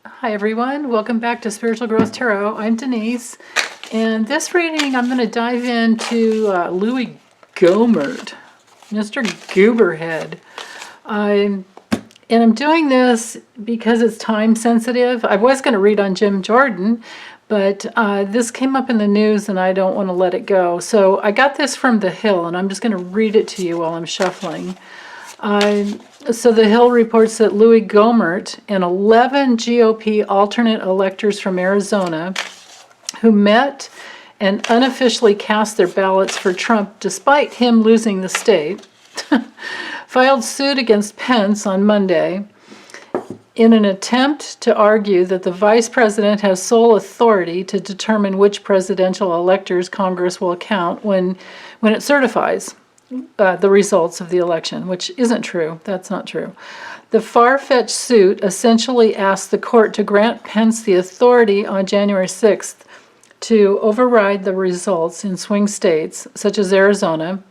Hi everyone, welcome back to Spiritual Growth Tarot. I'm Denise, and this reading I'm going to dive into Louie Gohmert, Mr. Gooberhead. And I'm doing this because it's time sensitive. I was going to read on Jim Jordan, but this came up in the news and I don't want to let it go. So I got this from The Hill, and I'm just going to read it to you while I'm shuffling. So The Hill reports that Louie Gohmert and 11 GOP alternate electors from Arizona who met and unofficially cast their ballots for Trump despite him losing the state, filed suit against Pence on Monday in an attempt to argue that the vice president has sole authority to determine which presidential electors Congress will count when it certifies the results of the election, which isn't true. That's not true. The far-fetched suit essentially asked the court to grant Pence the authority on January 6th to override the results in swing states, such as Arizona,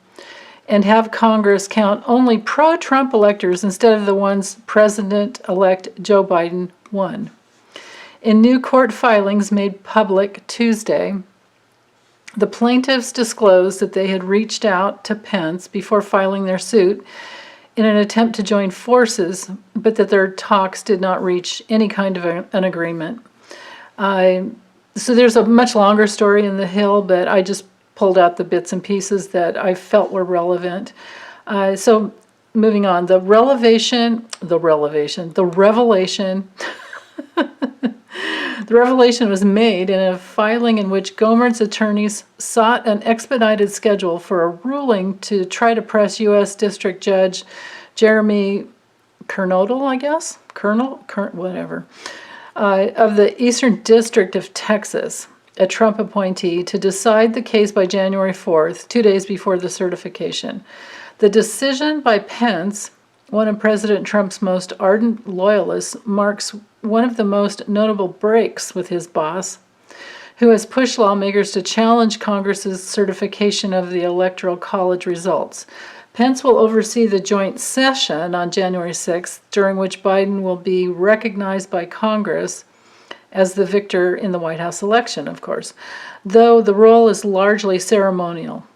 and have Congress count only pro-Trump electors instead of the ones President-elect Joe Biden won. In new court filings made public Tuesday, the plaintiffs disclosed that they had reached out to Pence before filing their suit in an attempt to join forces, but that their talks did not reach any kind of an agreement. So there's a much longer story in The Hill, but I just pulled out the bits and pieces that I felt were relevant. So moving on, the revelation The revelation was made in a filing in which Gohmert's attorneys sought an expedited schedule for a ruling to try to press U.S. District Judge Jeremy Kernodle, of the Eastern District of Texas, a Trump appointee, to decide the case by January 4th, 2 days before the certification. The decision by Pence, one of President Trump's most ardent loyalists, marks one of the most notable breaks with his boss, who has pushed lawmakers to challenge Congress's certification of the Electoral College results. Pence will oversee the joint session on January 6th, during which Biden will be recognized by Congress as the victor in the White House election, of course, though the role is largely ceremonial.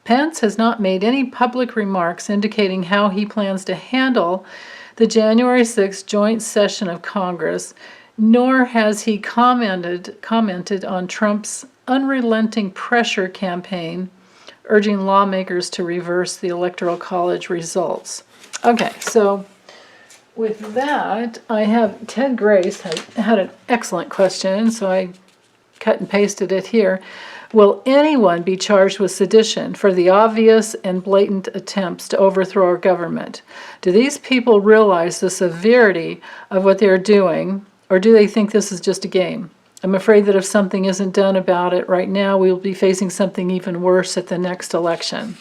Pence has not made any public remarks indicating how he plans to handle the January 6th joint session of Congress, nor has he commented on Trump's unrelenting pressure campaign urging lawmakers to reverse the Electoral College results. Okay, so with that, I have Ted Grace had an excellent question, so I cut and pasted it here. Will anyone be charged with sedition for the obvious and blatant attempts to overthrow our government? Do these people realize the severity of what they're doing, or do they think this is just a game? I'm afraid that if something isn't done about it right now, we will be facing something even worse at the next election.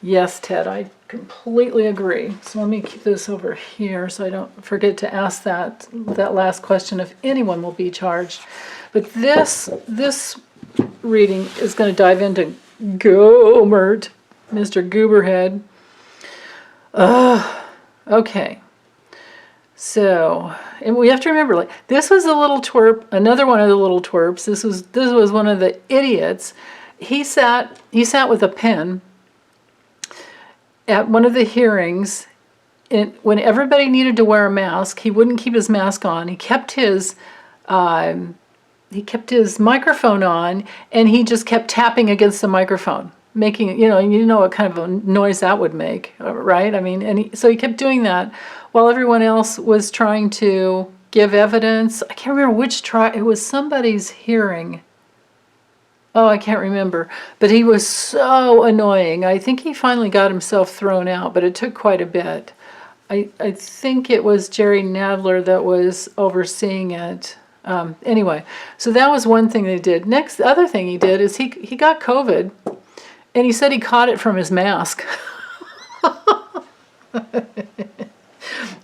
Yes, Ted, I completely agree. So let me keep this over here so I don't forget to ask that last question, if anyone will be charged. But this reading is going to dive into Gohmert, Mr. Gooberhead. Okay. So, and we have to remember, like, this was a little twerp, another one of the little twerps. This was one of the idiots. He sat with a pen at one of the hearings. When everybody needed to wear a mask, he wouldn't keep his mask on. He kept his microphone on, and he just kept tapping against the microphone, making, you know what kind of a noise that would make, right? I mean, so he kept doing that while everyone else was trying to give evidence. I can't remember which trial. It was somebody's hearing. Oh, I can't remember. But he was so annoying. I think he finally got himself thrown out, but it took quite a bit. I think it was Jerry Nadler that was overseeing it. Anyway, so that was one thing they did. Next, the other thing he did is he got COVID, and he said he caught it from his mask.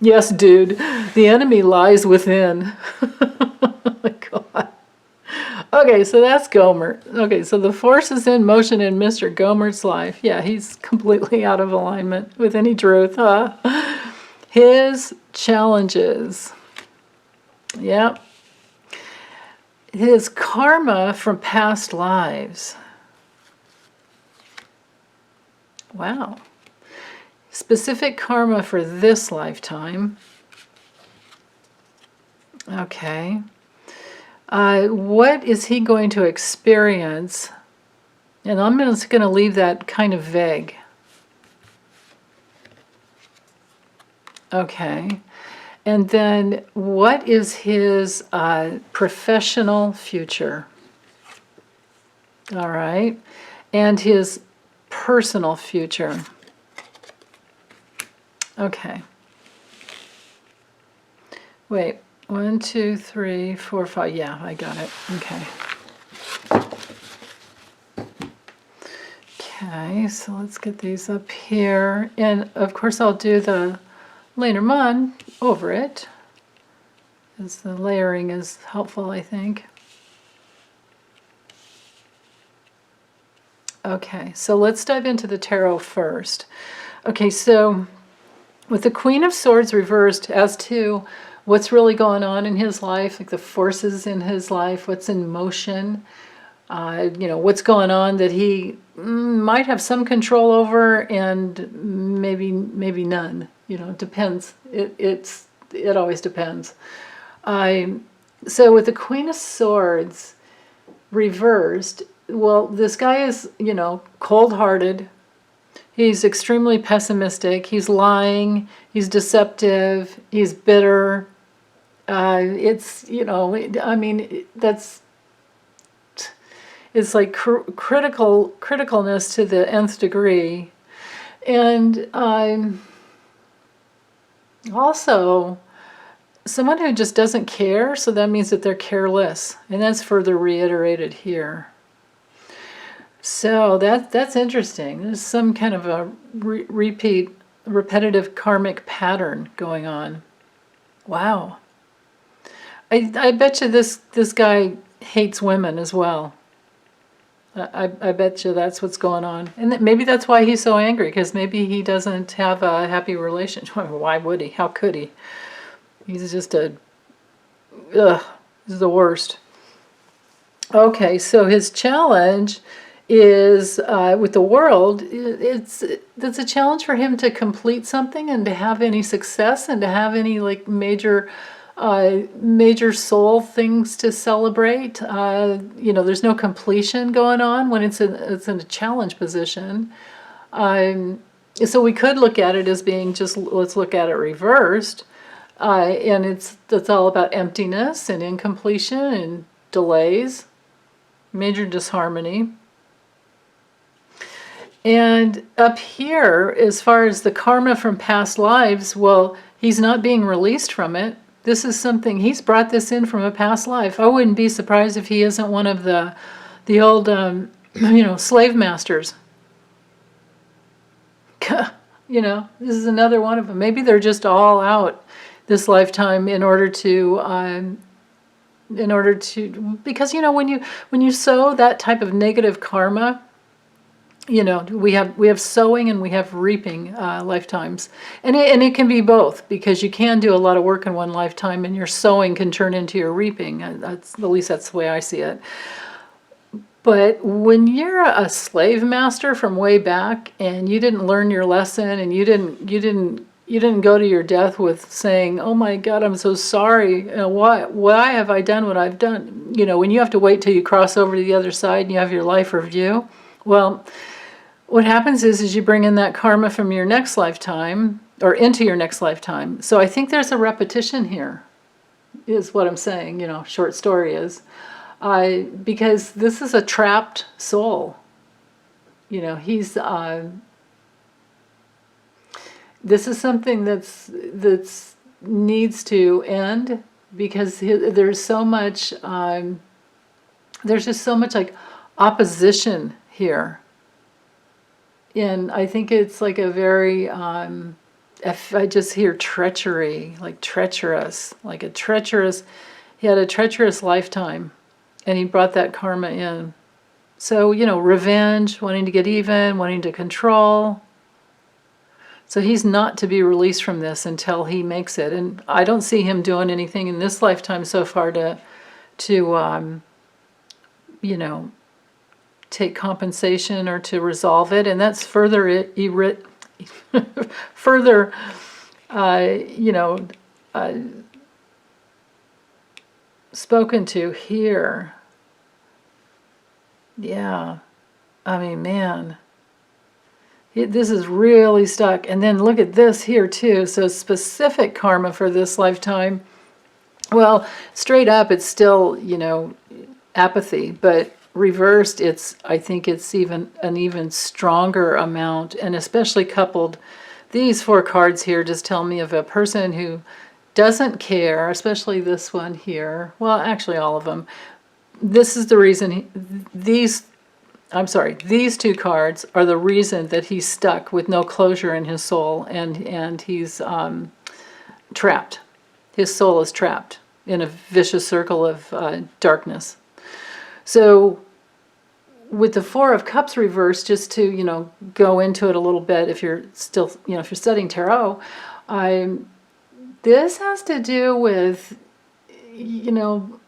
Yes, dude, the enemy lies within. Oh my God. Okay, so that's Gohmert. Okay, so the force is in motion in Mr. Gohmert's life. Yeah, he's completely out of alignment with any truth. His challenges. Yep. His karma from past lives. Wow. Specific karma for this lifetime. Okay. What is he going to experience? And I'm just going to leave that kind of vague. Okay. And then what is his professional future? All right. And his personal future. Okay. Wait. 1, 2, 3, 4, 5. Yeah, I got it. Okay. Okay, so let's get these up here. And of course I'll do the Lenormand over it, as the layering is helpful, I think. Okay, so let's dive into the tarot first. Okay, so with the Queen of Swords reversed as to what's really going on in his life, like the forces in his life, what's in motion, what's going on that he might have some control over and maybe none. Depends. It always depends. So with the Queen of Swords reversed, well, this guy is, cold-hearted. He's extremely pessimistic. He's lying. He's deceptive. He's bitter. It's like criticalness to the nth degree. And also someone who just doesn't care, so that means that they're careless. And that's further reiterated here. So that's interesting. There's some kind of a repetitive karmic pattern going on. Wow. I bet you this guy hates women as well. I bet you that's what's going on. And maybe that's why he's so angry, because maybe he doesn't have a happy relationship. Why would he? How could he? He's just this is the worst. Okay, so his challenge is with the world, it's a challenge for him to complete something and to have any success and to have any like major soul things to celebrate. There's no completion going on when it's in a challenge position. So we could look at it as being just, let's look at it reversed. And it's all about emptiness and incompletion and delays, major disharmony. And up here, as far as the karma from past lives, well, he's not being released from it. This is something, he's brought this in from a past life. I wouldn't be surprised if he isn't one of the old, slave masters. This is another one of them. Maybe they're just all out this lifetime in order to, because, when you sow that type of negative karma, we have sowing and we have reaping lifetimes, and it can be both, because you can do a lot of work in one lifetime and your sowing can turn into your reaping. That's the way I see it. But when you're a slave master from way back and you didn't learn your lesson and you didn't go to your death with saying, "Oh my God, I'm so sorry. Why have I done what I've done?" When you have to wait till you cross over to the other side and you have your life review, well, what happens is you bring in that karma from your next lifetime, or into your next lifetime. So I think there's a repetition here, is what I'm saying, short story is. Because this is a trapped soul. He's, this is something that's needs to end, because there's so much, there's just so much like opposition here. And I think it's like a very, if I just hear treachery, like treacherous, he had a treacherous lifetime and he brought that karma in. So, revenge, wanting to get even, wanting to control. So he's not to be released from this until he makes it. And I don't see him doing anything in this lifetime so far to you know, take compensation or to resolve it. And that's further further, you know, spoken to here. Yeah. I mean, man. This is really stuck. And then look at this here too. So specific karma for this lifetime. Well, straight up, it's still, you know, apathy, but reversed, I think it's even an even stronger amount, and especially coupled. These 4 cards here just tell me of a person who doesn't care, especially this one here. Well, actually all of them. This is the reason these 2 cards are the reason that he's stuck with no closure in his soul, and he's trapped. His soul is trapped in a vicious circle of darkness. So with the 4 of Cups reversed, just to, you know, go into it a little bit, if you're still, you know, if you're studying tarot, this has to do with, you know,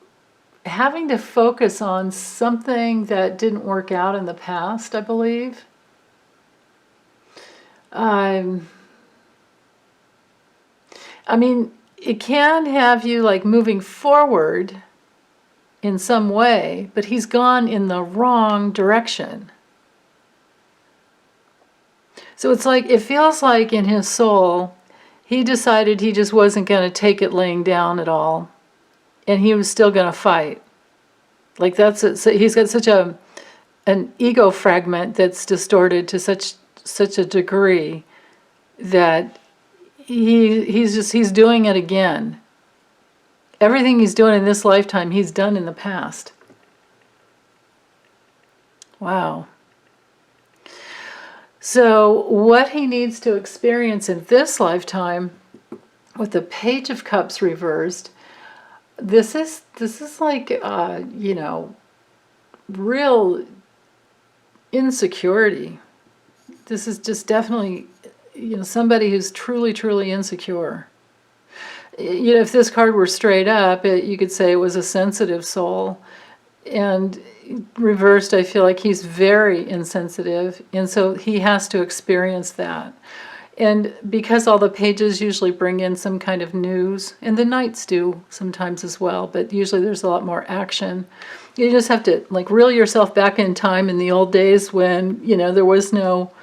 having to focus on something that didn't work out in the past, I believe. I mean, it can have you like moving forward in some way, but he's gone in the wrong direction. So it's like, it feels like in his soul, he decided he just wasn't going to take it laying down at all. And he was still going to fight. Like that's it. So he's got such an ego fragment that's distorted to such a degree that he's doing it again. Everything he's doing in this lifetime, he's done in the past. Wow. So what he needs to experience in this lifetime, with the Page of Cups reversed, this is like, you know, real insecurity. This is just definitely, you know, somebody who's truly, truly insecure. You know, if this card were straight up, you could say it was a sensitive soul. And reversed, I feel like he's very insensitive. And so he has to experience that. And because all the pages usually bring in some kind of news, and the knights do sometimes as well, but usually there's a lot more action. You just have to like reel yourself back in time in the old days when, you know, there was no,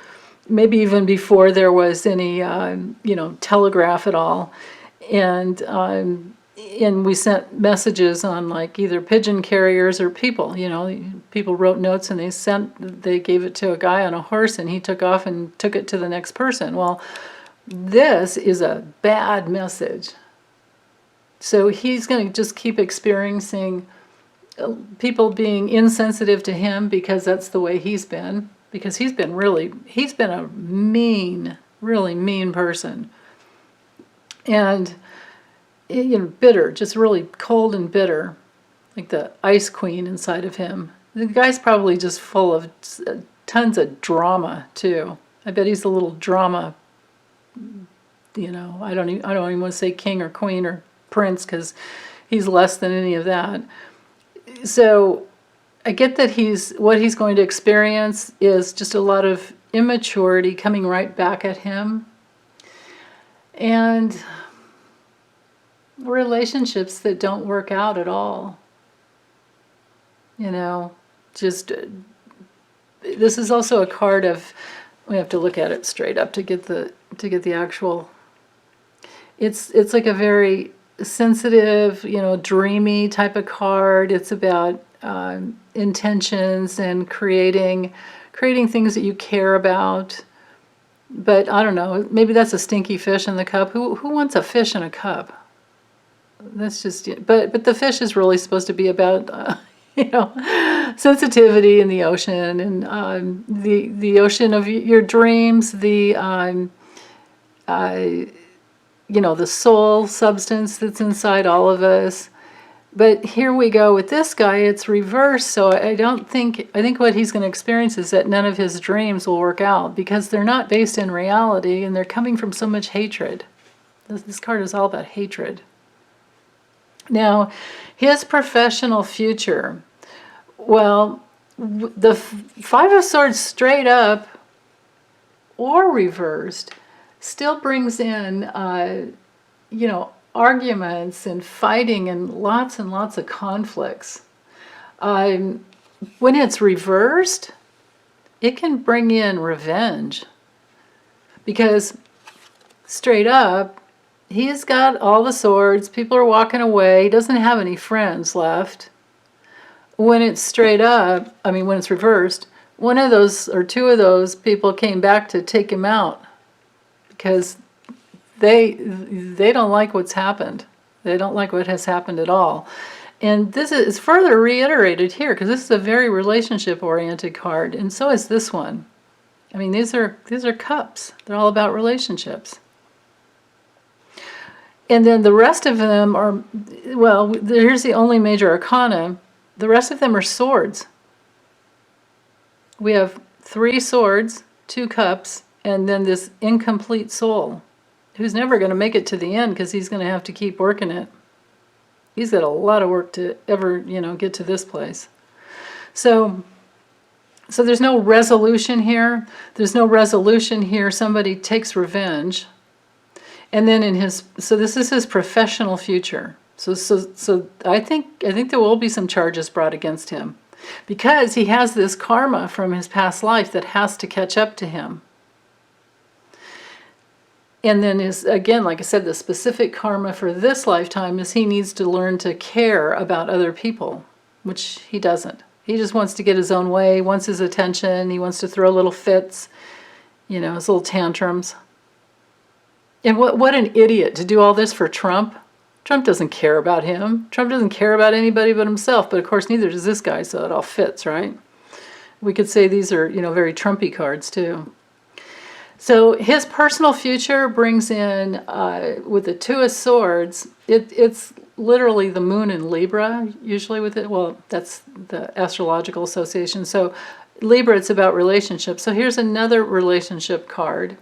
maybe even before there was any, you know, telegraph at all. And we sent messages on like either pigeon carriers or people, you know, people wrote notes and they gave it to a guy on a horse and he took off and took it to the next person. Well, this is a bad message. So he's going to just keep experiencing people being insensitive to him because that's the way he's been, because he's been a mean, really mean person. And, you know, bitter, just really cold and bitter, like the ice queen inside of him. The guy's probably just full of tons of drama too. I bet he's a little drama, you know, I don't even want to say king or queen or prince because he's less than any of that. So I get that what he's going to experience is just a lot of immaturity coming right back at him. And relationships that don't work out at all. You know, just, this is also a card of, we have to look at it straight up to get the actual, it's like a very sensitive, you know, dreamy type of card. It's about intentions and creating things that you care about. But I don't know, maybe that's a stinky fish in the cup. Who wants a fish in a cup? That's just, but the fish is really supposed to be about, you know, sensitivity in the ocean and the ocean of your dreams, you know, the soul substance that's inside all of us. But here we go with this guy, it's reversed, so I think what he's going to experience is that none of his dreams will work out because they're not based in reality and they're coming from so much hatred. This card is all about hatred. Now, his professional future, well, the Five of Swords straight up or reversed still brings in, arguments and fighting and lots of conflicts. When it's reversed, it can bring in revenge. Because straight up, he's got all the swords, people are walking away, he doesn't have any friends left. When it's straight up, when it's reversed, one of those or two of those people came back to take him out because they don't like what's happened. They don't like what has happened at all. And this is further reiterated here because this is a very relationship-oriented card, and so is this one. These are cups. They're all about relationships. And then the rest of them are, well, here's the only major arcana. The rest of them are swords. We have 3 swords, 2 cups, and then this incomplete soul who's never going to make it to the end because he's going to have to keep working it. He's got a lot of work to ever, get to this place. So there's no resolution here. There's no resolution here. Somebody takes revenge. And then so this is his professional future. So I think there will be some charges brought against him because he has this karma from his past life that has to catch up to him. And then again, like I said, the specific karma for this lifetime is he needs to learn to care about other people, which he doesn't. He just wants to get his own way, wants his attention, he wants to throw little fits, his little tantrums. And what an idiot to do all this for Trump. Trump doesn't care about him. Trump doesn't care about anybody but himself, but of course neither does this guy, so it all fits, right? We could say these are, very Trumpy cards too. So his personal future brings in, with the 2 of Swords, it's literally the moon in Libra, usually with it. Well, that's the Astrological Association. So Libra, it's about relationships. So here's another relationship card.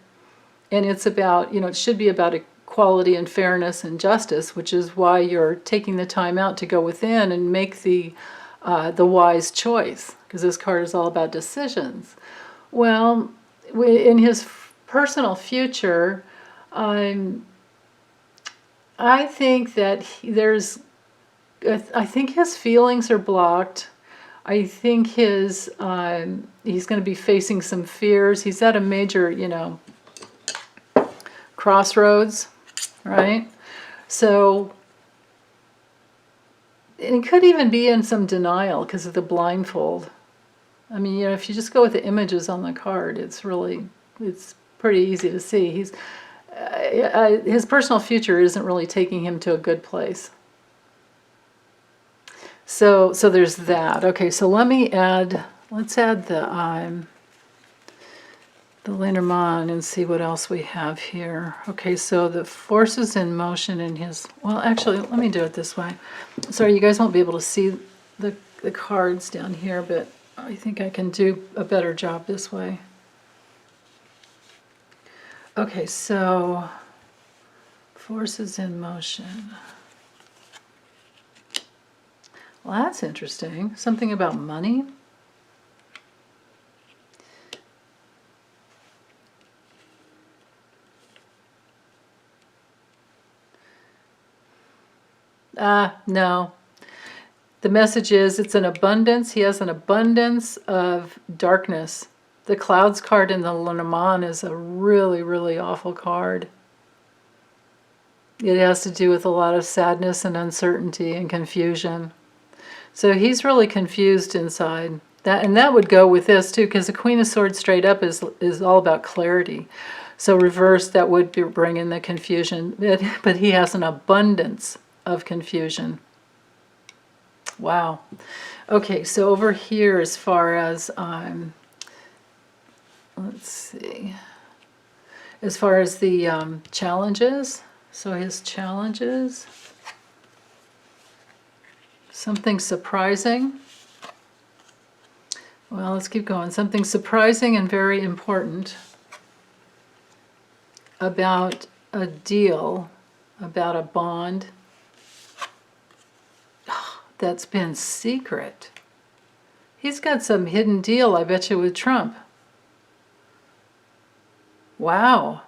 And it's about, it should be about equality and fairness and justice, which is why you're taking the time out to go within and make the wise choice, because this card is all about decisions. Well, in his personal future, I think that I think his feelings are blocked. I think he's going to be facing some fears. He's at a major, crossroads, right? So it could even be in some denial because of the blindfold. If you just go with the images on the card, it's pretty easy to see. His personal future isn't really taking him to a good place. So there's that. Okay, so let's add the Lenormand and see what else we have here. Okay, so the forces in motion in his, well, actually, let me do it this way. Sorry, you guys won't be able to see the cards down here, but I think I can do a better job this way. Okay, so forces in motion. Well, that's interesting. Something about money. No. The message is it's an abundance. He has an abundance of darkness. The Clouds card in the Lenormand is a really, really awful card. It has to do with a lot of sadness and uncertainty and confusion. So he's really confused inside. That would go with this too, because the Queen of Swords straight up is all about clarity. So reversed, that would bring in the confusion. But he has an abundance of confusion. Wow. Okay, so over here as far as, let's see, as far as the challenges, so his challenges, Something surprising. Well, let's keep going. Something surprising and very important about a deal, about a bond that's been secret. He's got some hidden deal, I bet you, with Trump. Wow.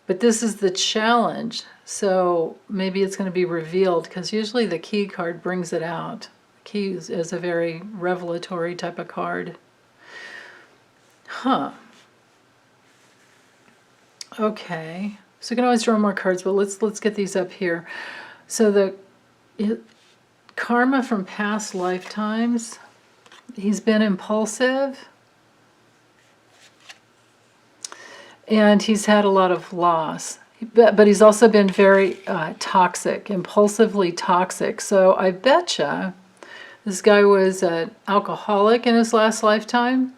But this is the challenge, so maybe it's going to be revealed, because usually the key card brings it out. Key is a very revelatory type of card. Huh. Okay. So you can always draw more cards, but let's get these up here. So the karma from past lifetimes. He's been impulsive. And he's had a lot of loss. But he's also been very toxic, impulsively toxic. So I betcha this guy was an alcoholic in his last lifetime.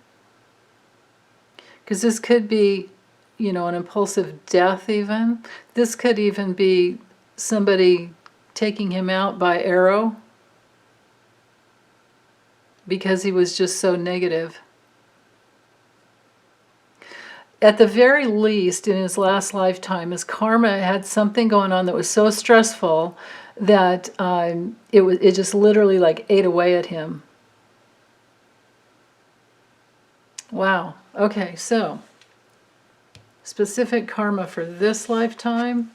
Because this could be, you know, an impulsive death even. This could even be somebody taking him out by arrow because he was just so negative. At the very least, in his last lifetime, his karma had something going on that was so stressful that it just literally like ate away at him. Wow. Okay, so specific karma for this lifetime.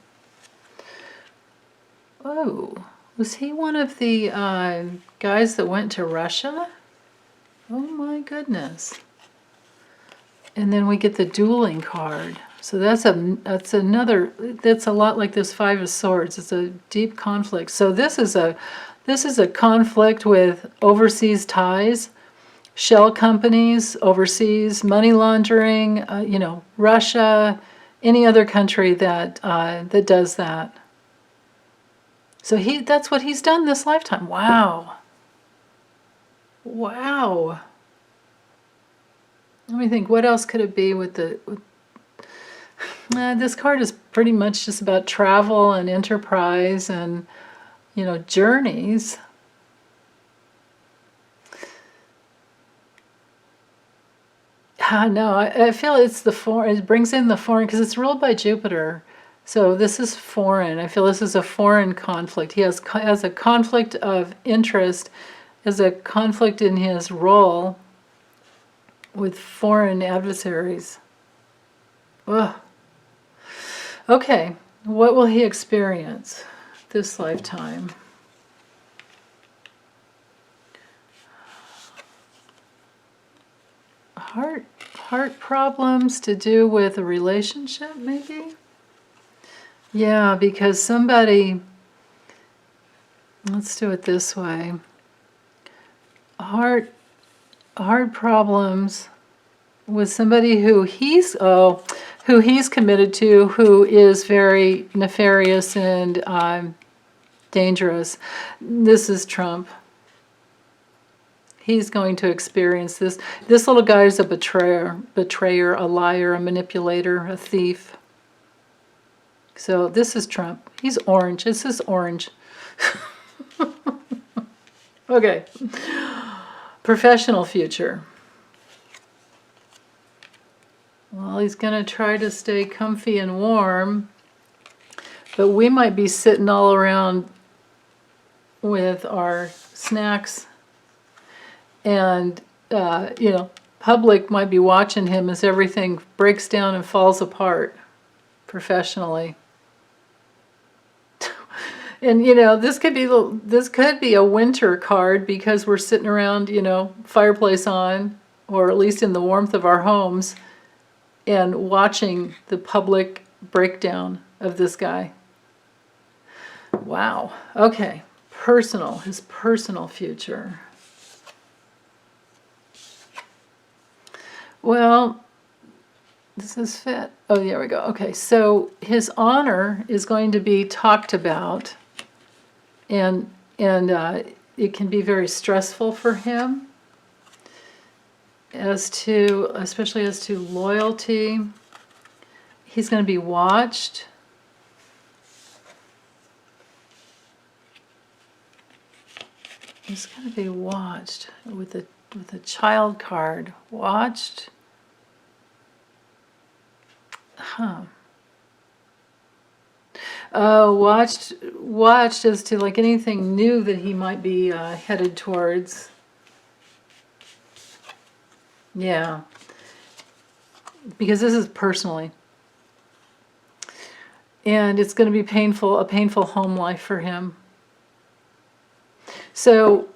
Oh, was he one of the guys that went to Russia? Oh my goodness. And then we get the dueling card. So that's another, that's a lot like this Five of Swords. It's a deep conflict. So this is a conflict with overseas ties, shell companies, overseas money laundering, you know, Russia, any other country that that does that. So that's what he's done this lifetime. Wow. Wow. Let me think, what else could it be with the... this card is pretty much just about travel and enterprise and, you know, journeys. No, I feel it's the foreign, it brings in the foreign, because it's ruled by Jupiter. So this is foreign. I feel this is a foreign conflict. He has a conflict of interest, as a conflict in his role with foreign adversaries. Ugh. Okay, what will he experience this lifetime? Heart problems to do with a relationship, maybe? Yeah, because somebody, let's do it this way. Heart problems with somebody who he's committed to, who is very nefarious and dangerous. This is Trump. He's going to experience this. This little guy is a betrayer, a liar, a manipulator, a thief. So this is Trump. He's orange. This is orange. Okay. Professional future. Well, he's going to try to stay comfy and warm, but we might be sitting all around with our snacks, and, you know, public might be watching him as everything breaks down and falls apart professionally. And, you know, this could be a winter card, because we're sitting around, you know, fireplace on, or at least in the warmth of our homes, and watching the public breakdown of this guy. Wow. Okay. His personal future. Well, this is fit. Oh, there we go. Okay, so his honor is going to be talked about, and it can be very stressful for him, especially as to loyalty. He's going to be watched. He's going to be watched with the child card. Watched. Huh. Watched as to like anything new that he might be headed towards. Yeah. Because this is personally. And it's going to be painful, a painful home life for him. So,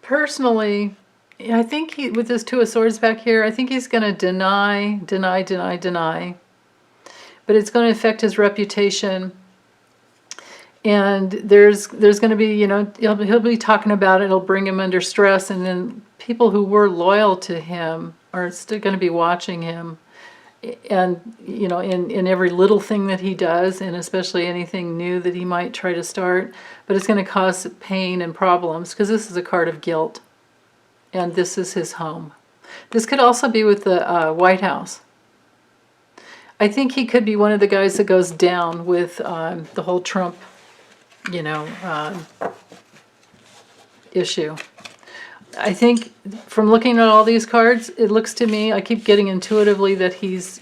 personally, I think with this Two of Swords back here, I think he's going to deny. But it's going to affect his reputation. And there's going to be, he'll be talking about it. It'll bring him under stress. And then people who were loyal to him are still going to be watching him. And, in every little thing that he does, and especially anything new that he might try to start. But it's going to cause pain and problems because this is a card of guilt. And this is his home. This could also be with the White House. I think he could be one of the guys that goes down with the whole Trump, issue. I think from looking at all these cards, it looks to me, I keep getting intuitively that he's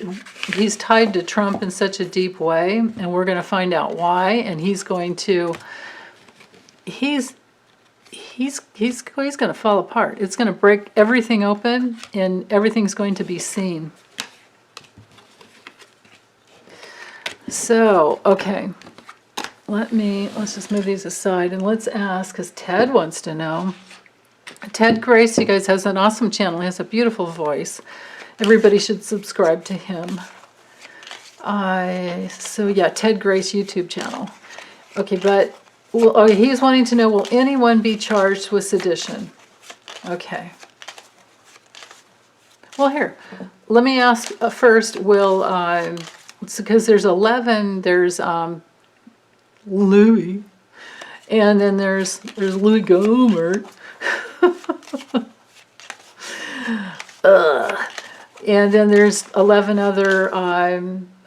tied to Trump in such a deep way, and we're going to find out why, and he's going to fall apart. It's going to break everything open, and everything's going to be seen. So, okay. Let's just move these aside, and let's ask, because Ted wants to know. Ted Grace, you guys, has an awesome channel. He has a beautiful voice. Everybody should subscribe to him. So yeah, Ted Grace YouTube channel. Okay, but he's wanting to know, will anyone be charged with sedition? Okay. Well, here, let me ask first, because there's 11, there's Louie, and then there's Louie Gohmert. And then there's 11 other, I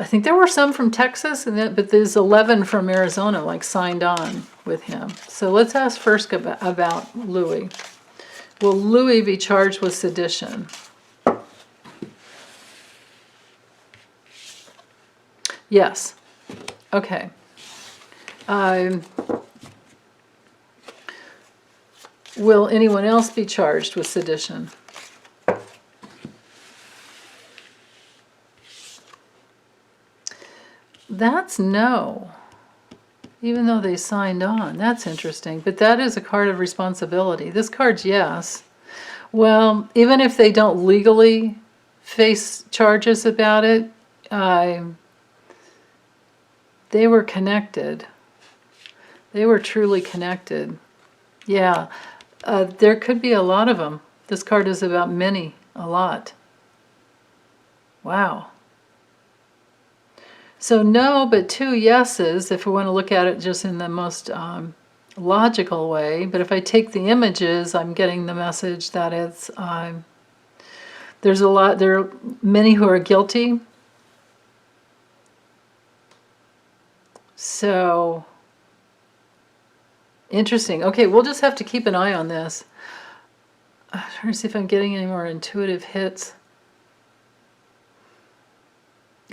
think there were some from Texas, but there's 11 from Arizona, like, signed on with him. So let's ask first about Louie. Will Louie be charged with sedition? Yes. Okay. Will anyone else be charged with sedition? That's no. Even though they signed on. That's interesting. But that is a card of responsibility. This card's yes. Well, even if they don't legally face charges about it, they were connected. They were truly connected. Yeah. There could be a lot of them. This card is about many, a lot. Wow. So no, but two yeses, if we want to look at it just in the most logical way. But if I take the images, I'm getting the message that it's, there are many who are guilty. So, interesting. Okay, we'll just have to keep an eye on this. I'm trying to see if I'm getting any more intuitive hits.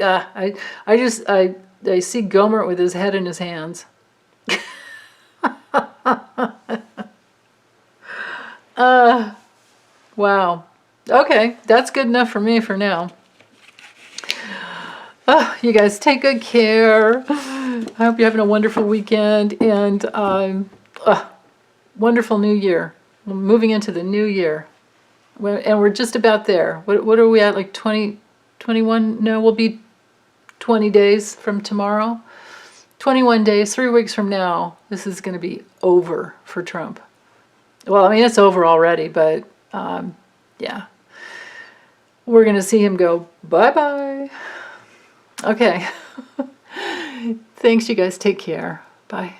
I see Gohmert with his head in his hands. Wow. Okay, that's good enough for me for now. You guys take good care. I hope you're having a wonderful weekend and wonderful new year. We're moving into the new year. And we're just about there. What are we at, like 20, 21? No, we'll be 20 days from tomorrow. 21 days, 3 weeks from now, this is going to be over for Trump. Well, I mean, it's over already, but yeah. We're going to see him go bye-bye. Okay. Thanks, you guys. Take care. Bye.